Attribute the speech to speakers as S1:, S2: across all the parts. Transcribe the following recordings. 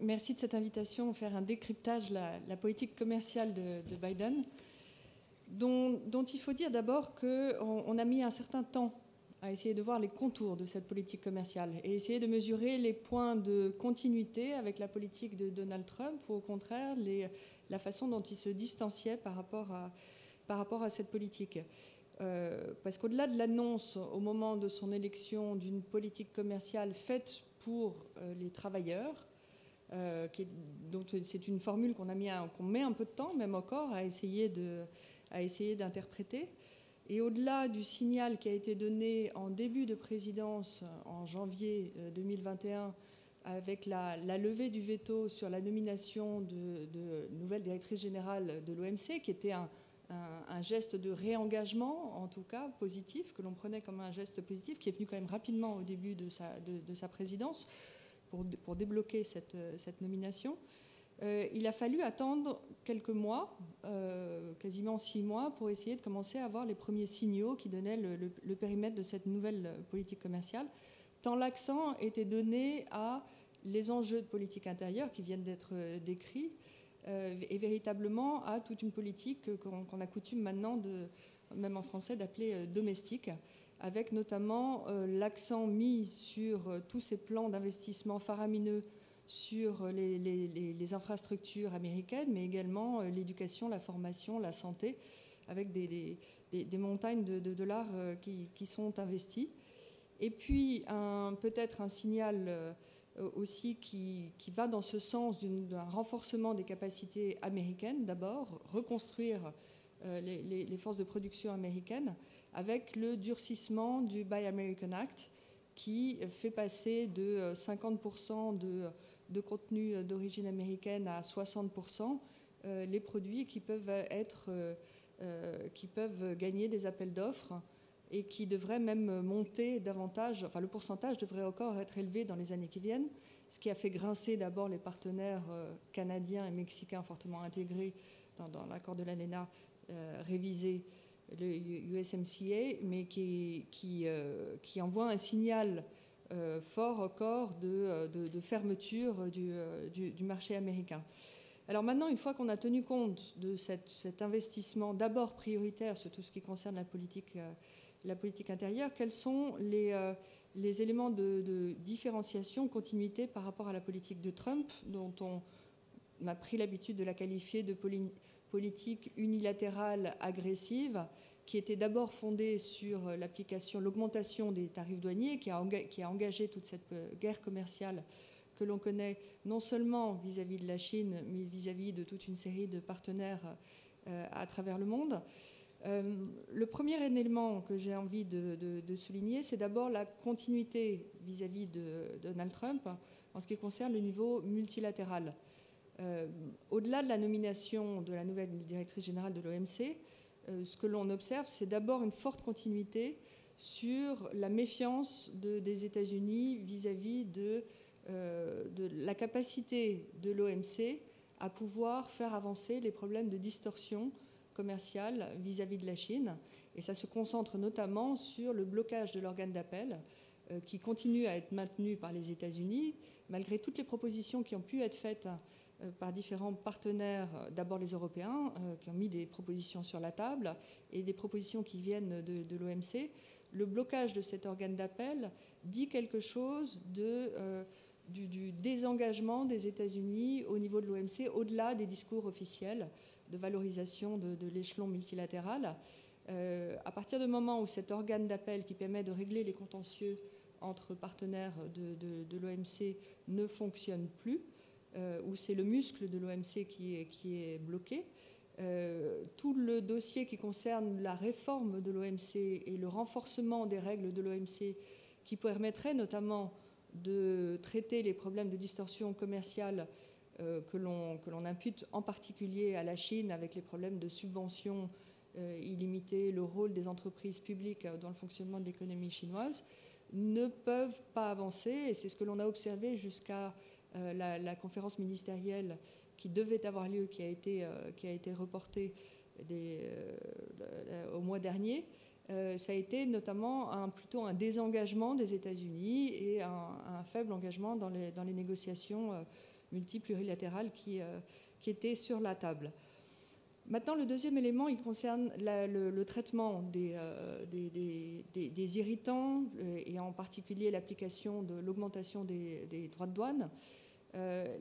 S1: Merci de cette invitation à faire un décryptage de la politique commerciale de Biden, dont il faut dire d'abord qu'on a mis un certain temps à essayer de voir les contours de cette politique commerciale et essayer de mesurer les points de continuité avec la politique de Donald Trump ou au contraire la façon dont il se distanciait par rapport à cette politique. Parce qu'au-delà de l'annonce au moment de son élection d'une politique commerciale faite pour les travailleurs, donc c'est une formule qu'on met un peu de temps, même encore, à essayer d'interpréter. Et au-delà du signal qui a été donné en début de présidence, en janvier 2021, avec la levée du veto sur la nomination de nouvelle directrice générale de l'OMC, qui était un geste de réengagement, en tout cas positif, que l'on prenait comme un geste positif, qui est venu quand même rapidement au début de sa présidence, pour débloquer cette nomination. Il a fallu attendre quelques mois, quasiment 6 mois, pour essayer de commencer à avoir les premiers signaux qui donnaient le périmètre de cette nouvelle politique commerciale, tant l'accent était donné à les enjeux de politique intérieure qui viennent d'être décrits, et véritablement à toute une politique qu'on a coutume maintenant, même en français, d'appeler domestique, avec notamment l'accent mis sur tous ces plans d'investissement faramineux sur les infrastructures américaines, mais également l'éducation, la formation, la santé, avec des montagnes de dollars qui sont investis. Et puis peut-être un signal aussi qui va dans ce sens d'un renforcement des capacités américaines, d'abord, reconstruire les forces de production américaines, avec le durcissement du Buy American Act, qui fait passer de 50% de contenu d'origine américaine à 60% les produits qui peuvent gagner des appels d'offres et qui devraient même monter davantage. Enfin, le pourcentage devrait encore être élevé dans les années qui viennent, ce qui a fait grincer d'abord les partenaires canadiens et mexicains fortement intégrés dans l'accord de l'ALENA révisé, le USMCA, mais qui envoie un signal fort encore de fermeture du marché américain. Alors maintenant, une fois qu'on a tenu compte de cet investissement d'abord prioritaire sur tout ce qui concerne la politique intérieure, quels sont les éléments de différenciation, continuité par rapport à la politique de Trump, dont on a pris l'habitude de la qualifier de politique unilatérale agressive, qui était d'abord fondée sur l'augmentation des tarifs douaniers, qui a engagé toute cette guerre commerciale que l'on connaît non seulement vis-à-vis de la Chine, mais vis-à-vis de toute une série de partenaires à travers le monde. Le premier élément que j'ai envie de souligner, c'est d'abord la continuité vis-à-vis de Donald Trump en ce qui concerne le niveau multilatéral. Au-delà de la nomination de la nouvelle directrice générale de l'OMC, ce que l'on observe, c'est d'abord une forte continuité sur la méfiance des États-Unis vis-à-vis de la capacité de l'OMC à pouvoir faire avancer les problèmes de distorsion commerciale vis-à-vis de la Chine. Et ça se concentre notamment sur le blocage de l'organe d'appel qui continue à être maintenu par les États-Unis, malgré toutes les propositions qui ont pu être faites par différents partenaires, d'abord les Européens, qui ont mis des propositions sur la table, et des propositions qui viennent de l'OMC. Le blocage de cet organe d'appel dit quelque chose du désengagement des États-Unis au niveau de l'OMC, au-delà des discours officiels de valorisation de l'échelon multilatéral. À partir du moment où cet organe d'appel qui permet de régler les contentieux entre partenaires de l'OMC ne fonctionne plus, où c'est le muscle de l'OMC qui est bloqué, tout le dossier qui concerne la réforme de l'OMC et le renforcement des règles de l'OMC qui permettrait notamment de traiter les problèmes de distorsion commerciale que l'on impute en particulier à la Chine avec les problèmes de subventions illimitées, le rôle des entreprises publiques dans le fonctionnement de l'économie chinoise, ne peuvent pas avancer. Et c'est ce que l'on a observé jusqu'à la conférence ministérielle qui devait avoir lieu, qui a été reportée au mois dernier. Ça a été notamment plutôt un désengagement des États-Unis et un faible engagement dans les négociations multiplurilatérales qui étaient sur la table. Maintenant, le deuxième élément, il concerne le traitement des irritants et en particulier l'application de l'augmentation des droits de douane.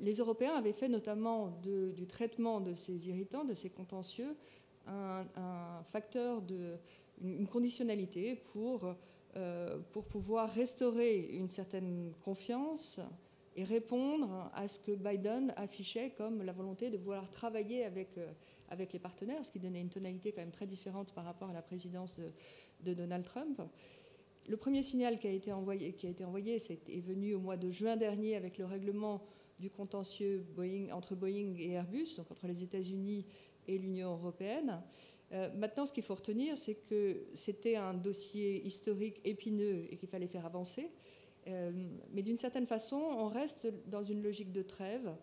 S1: Les Européens avaient fait notamment du traitement de ces irritants, de ces contentieux, un facteur, une conditionnalité pour pouvoir restaurer une certaine confiance et répondre à ce que Biden affichait comme la volonté de vouloir travailler avec les partenaires, ce qui donnait une tonalité quand même très différente par rapport à la présidence de Donald Trump. Le premier signal qui a été envoyé est venu au mois de juin dernier avec le règlement du contentieux entre Boeing et Airbus, donc entre les États-Unis et l'Union européenne. Maintenant, ce qu'il faut retenir, c'est que c'était un dossier historique épineux et qu'il fallait faire avancer. Mais d'une certaine façon, on reste dans une logique de trêve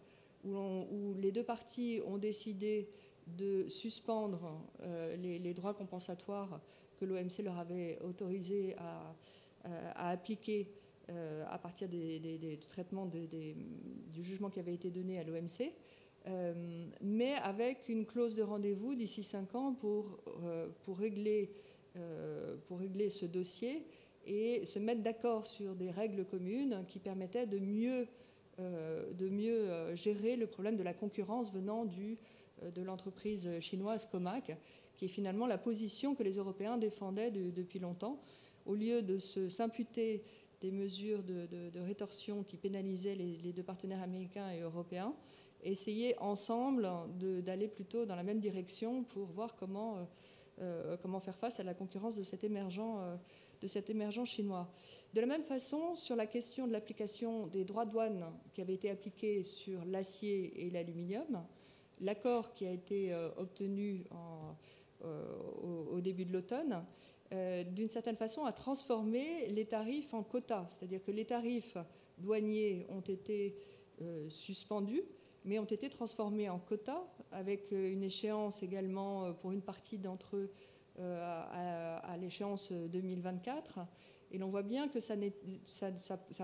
S1: où les deux parties ont décidé de suspendre les droits compensatoires que l'OMC leur avait autorisé à appliquer à partir du traitement du jugement qui avait été donné à l'OMC, mais avec une clause de rendez-vous d'ici 5 ans pour régler ce dossier et se mettre d'accord sur des règles communes qui permettaient de mieux gérer le problème de la concurrence venant de l'entreprise chinoise Comac, qui est finalement la position que les Européens défendaient depuis longtemps. Au lieu de s'imputer des mesures de rétorsion qui pénalisaient les deux partenaires américains et européens, essayer ensemble d'aller plutôt dans la même direction pour voir comment faire face à la concurrence de cet émergent chinois. De la même façon, sur la question de l'application des droits de douane qui avaient été appliqués sur l'acier et l'aluminium, l'accord qui a été obtenu au début de l'automne, d'une certaine façon, a transformé les tarifs en quotas. C'est-à-dire que les tarifs douaniers ont été suspendus, mais ont été transformés en quotas, avec une échéance également pour une partie d'entre eux à l'échéance 2024. Et l'on voit bien que ça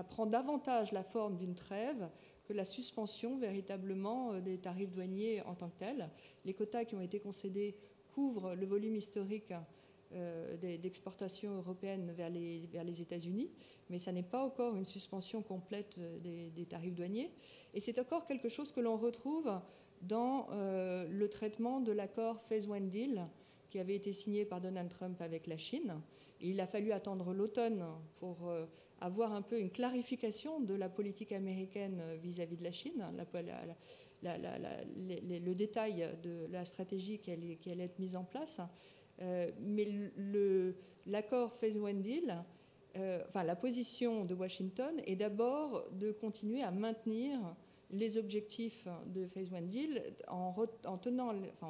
S1: prend davantage la forme d'une trêve que la suspension véritablement des tarifs douaniers en tant que tels. Les quotas qui ont été concédés couvrent le volume historique d'exportation européenne vers les États-Unis, mais ça n'est pas encore une suspension complète des tarifs douaniers. Et c'est encore quelque chose que l'on retrouve dans le traitement de l'accord Phase One Deal qui avait été signé par Donald Trump avec la Chine. Et il a fallu attendre l'automne pour avoir un peu une clarification de la politique américaine vis-à-vis de la Chine, le détail de la stratégie qui allait être mise en place. Mais l'accord Phase One Deal, la position de Washington est d'abord de continuer à maintenir les objectifs de Phase One Deal en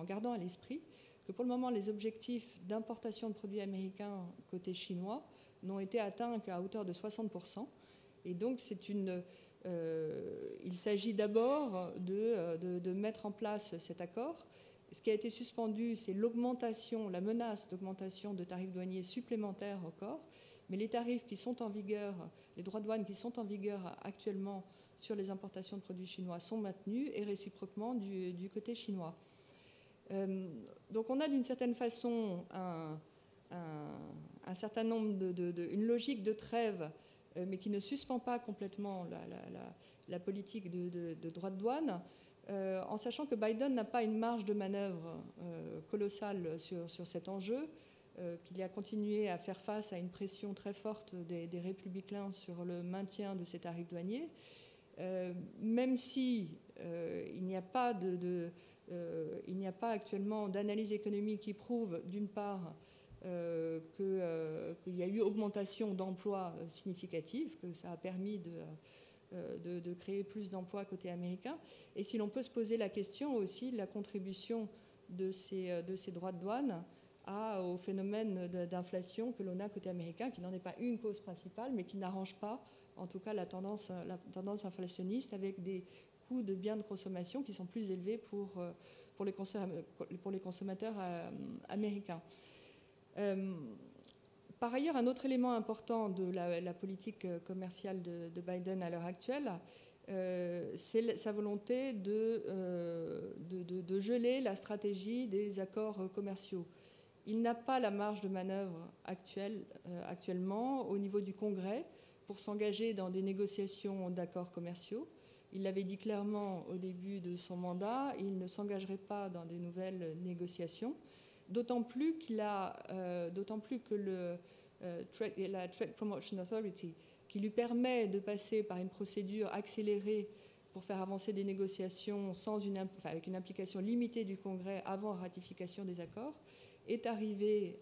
S1: gardant à l'esprit que pour le moment, les objectifs d'importation de produits américains côté chinois n'ont été atteints qu'à hauteur de 60%. Et donc, il s'agit d'abord de mettre en place cet accord. Ce qui a été suspendu, c'est la menace d'augmentation de tarifs douaniers supplémentaires encore. Mais les tarifs qui sont en vigueur, les droits de douane qui sont en vigueur actuellement sur les importations de produits chinois sont maintenus et réciproquement du côté chinois. Donc on a d'une certaine façon un certain nombre une logique de trêve, mais qui ne suspend pas complètement la politique de droits de douane, en sachant que Biden n'a pas une marge de manœuvre colossale sur cet enjeu, qu'il a continué à faire face à une pression très forte des républicains sur le maintien de ces tarifs douaniers, même si il n'y a pas actuellement d'analyse économique qui prouve, d'une part, qu'il y a eu augmentation d'emplois significative, que ça a permis de créer plus d'emplois côté américain. Et si l'on peut se poser la question aussi de la contribution de ces droits de douane au phénomène d'inflation que l'on a côté américain, qui n'en est pas une cause principale, mais qui n'arrange pas, en tout cas, la tendance inflationniste, avec des coûts de biens de consommation qui sont plus élevés pour les consommateurs américains. Par ailleurs, un autre élément important de la politique commerciale de Biden à l'heure actuelle, c'est sa volonté de geler la stratégie des accords commerciaux. Il n'a pas la marge de manœuvre actuellement au niveau du Congrès pour s'engager dans des négociations d'accords commerciaux. Il l'avait dit clairement au début de son mandat, il ne s'engagerait pas dans des nouvelles négociations, d'autant plus que la Trade Promotion Authority, qui lui permet de passer par une procédure accélérée pour faire avancer des négociations avec une implication limitée du Congrès avant ratification des accords, est arrivée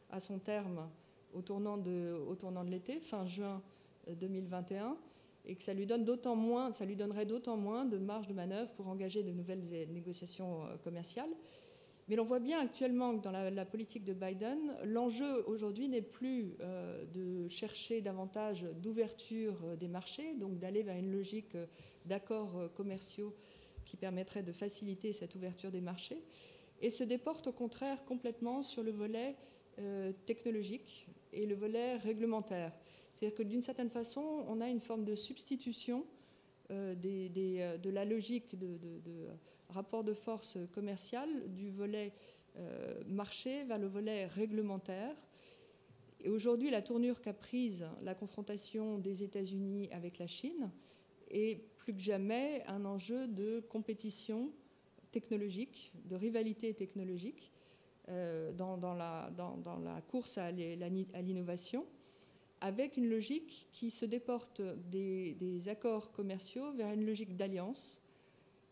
S1: à son terme au tournant de l'été, fin juin 2021, et que ça lui donnerait d'autant moins de marge de manœuvre pour engager de nouvelles négociations commerciales. Mais l'on voit bien actuellement que dans la politique de Biden, l'enjeu aujourd'hui n'est plus de chercher davantage d'ouverture des marchés, donc d'aller vers une logique d'accords commerciaux qui permettrait de faciliter cette ouverture des marchés, et se déporte au contraire complètement sur le volet technologique et le volet réglementaire. C'est-à-dire que d'une certaine façon, on a une forme de substitution de la logique de rapport de force commercial du volet marché vers le volet réglementaire. Et aujourd'hui, la tournure qu'a prise la confrontation des États-Unis avec la Chine est plus que jamais un enjeu de compétition technologique, de rivalité technologique dans la course à l'innovation, avec une logique qui se déporte des accords commerciaux vers une logique d'alliance,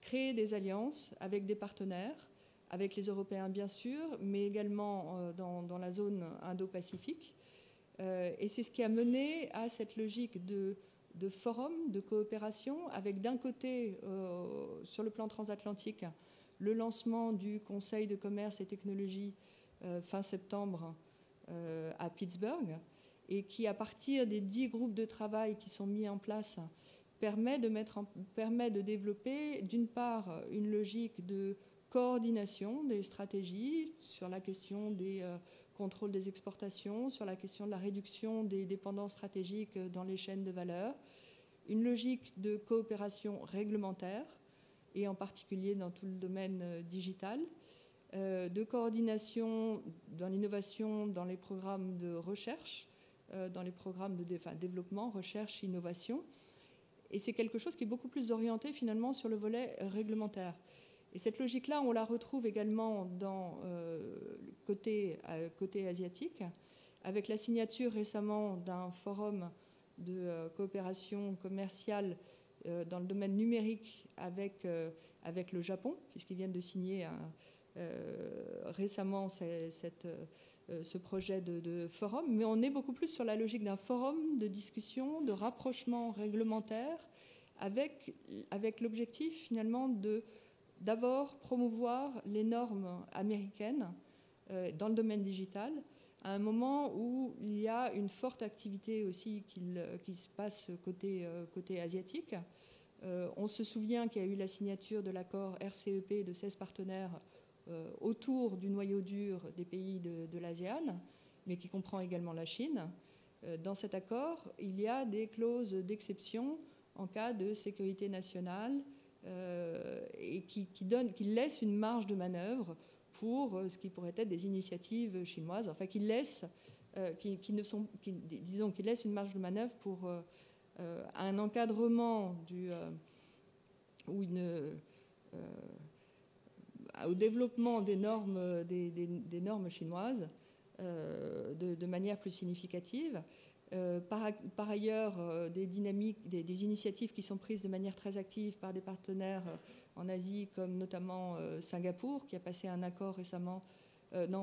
S1: créer des alliances avec des partenaires, avec les Européens bien sûr, mais également dans la zone Indo-Pacifique. Et c'est ce qui a mené à cette logique de forum, de coopération, avec d'un côté, sur le plan transatlantique, le lancement du Conseil de commerce et technologie fin septembre à Pittsburgh, et qui, à partir des 10 groupes de travail qui sont mis en place, permet de développer, d'une part, une logique de coordination des stratégies sur la question des contrôles des exportations, sur la question de la réduction des dépendances stratégiques dans les chaînes de valeur, une logique de coopération réglementaire, et en particulier dans tout le domaine digital, de coordination dans l'innovation, dans les programmes de recherche, dans les programmes de développement, recherche, innovation. Et c'est quelque chose qui est beaucoup plus orienté finalement sur le volet réglementaire. Et cette logique-là, on la retrouve également dans le côté asiatique, avec la signature récemment d'un forum de coopération commerciale dans le domaine numérique avec le Japon, puisqu'ils viennent de signer récemment ce projet de forum, mais on est beaucoup plus sur la logique d'un forum de discussion, de rapprochement réglementaire, avec l'objectif finalement d'abord promouvoir les normes américaines dans le domaine digital, à un moment où il y a une forte activité aussi qui se passe côté asiatique. On se souvient qu'il y a eu la signature de l'accord RCEP de 16 partenaires autour du noyau dur des pays de l'ASEAN, mais qui comprend également la Chine. Dans cet accord, il y a des clauses d'exception en cas de sécurité nationale et qui laissent une marge de manœuvre pour ce qui pourrait être des initiatives chinoises, enfin qui laissent une marge de manœuvre pour un encadrement au développement des normes chinoises de manière plus significative. Par ailleurs, des initiatives qui sont prises de manière très active par des partenaires en Asie, comme notamment Singapour, qui a passé un accord récemment,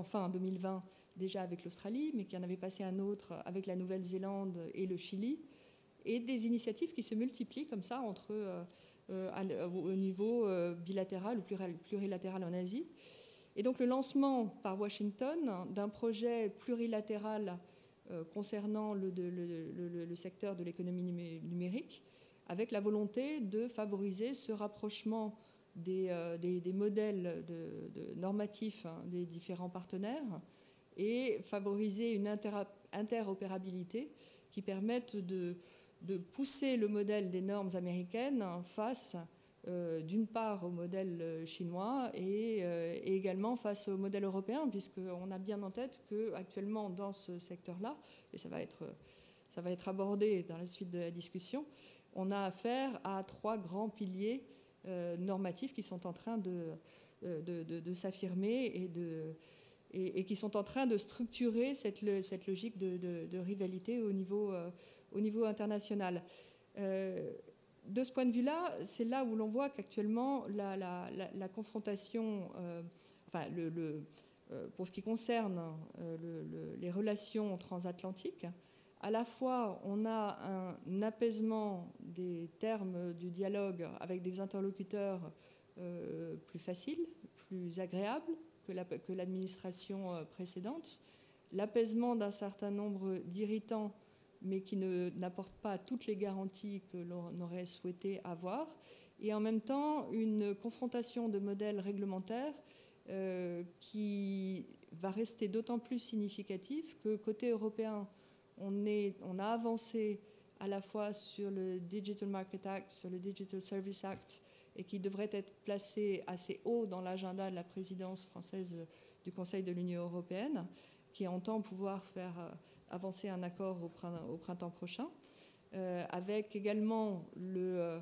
S1: fin 2020, déjà avec l'Australie, mais qui en avait passé un autre avec la Nouvelle-Zélande et le Chili, et des initiatives qui se multiplient comme ça au niveau bilatéral ou plurilatéral en Asie. Et donc le lancement par Washington d'un projet plurilatéral concernant le secteur de l'économie numérique, avec la volonté de favoriser ce rapprochement des modèles normatifs des différents partenaires et favoriser une interopérabilité qui permette de pousser le modèle des normes américaines face, d'une part, au modèle chinois et également face au modèle européen, puisqu'on a bien en tête qu'actuellement, dans ce secteur-là, et ça va être abordé dans la suite de la discussion, on a affaire à 3 grands piliers normatifs qui sont en train de s'affirmer et qui sont en train de structurer cette logique de rivalité au niveau international. De ce point de vue-là, c'est là où l'on voit qu'actuellement la confrontation, pour ce qui concerne les relations transatlantiques, à la fois on a un apaisement des termes du dialogue avec des interlocuteurs plus faciles, plus agréables que l'administration précédente, l'apaisement d'un certain nombre d'irritants mais qui n'apporte pas toutes les garanties que l'on aurait souhaité avoir, et en même temps une confrontation de modèles réglementaires qui va rester d'autant plus significative que côté européen, on a avancé à la fois sur le Digital Market Act, sur le Digital Service Act, et qui devrait être placé assez haut dans l'agenda de la présidence française du Conseil de l'Union européenne, qui entend pouvoir faire avancer un accord au printemps prochain, avec également le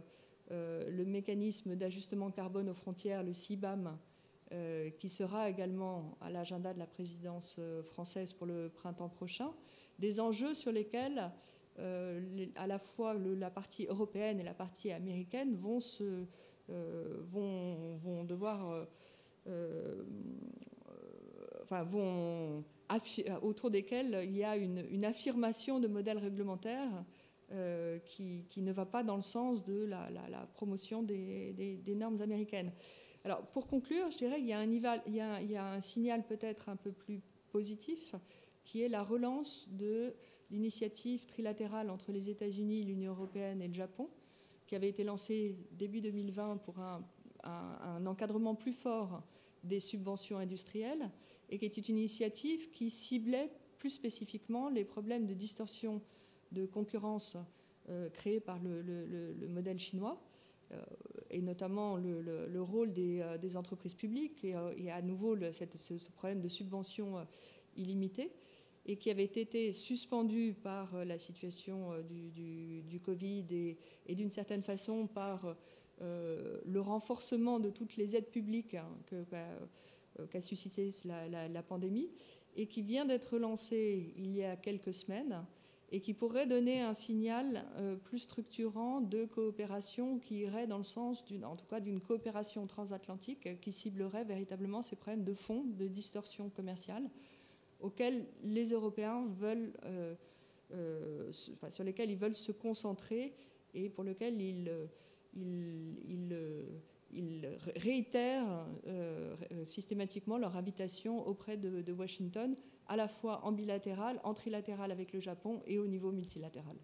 S1: mécanisme d'ajustement carbone aux frontières, le CBAM, qui sera également à l'agenda de la présidence française pour le printemps prochain, des enjeux sur lesquels à la fois la partie européenne et la partie américaine vont autour desquels il y a une affirmation de modèles réglementaires qui ne va pas dans le sens de la promotion des normes américaines. Alors, pour conclure, je dirais qu'il y a un signal peut-être un peu plus positif, qui est la relance de l'initiative trilatérale entre les États-Unis, l'Union européenne et le Japon, qui avait été lancée début 2020 pour un encadrement plus fort des subventions industrielles, et qui était une initiative qui ciblait plus spécifiquement les problèmes de distorsion de concurrence créés par le modèle chinois, et notamment le rôle des entreprises publiques, et à nouveau ce problème de subvention illimitée, et qui avait été suspendu par la situation du Covid et d'une certaine façon par le renforcement de toutes les aides publiques qu'a suscité la pandémie, et qui vient d'être lancé il y a quelques semaines, et qui pourrait donner un signal plus structurant de coopération qui irait dans le sens, en tout cas, d'une coopération transatlantique qui ciblerait véritablement ces problèmes de fond, de distorsion commerciale, auxquels les Européens sur lesquels ils veulent se concentrer et pour lesquels ils réitèrent systématiquement leur invitation auprès de Washington, à la fois en bilatéral, en trilatéral avec le Japon et au niveau multilatéral.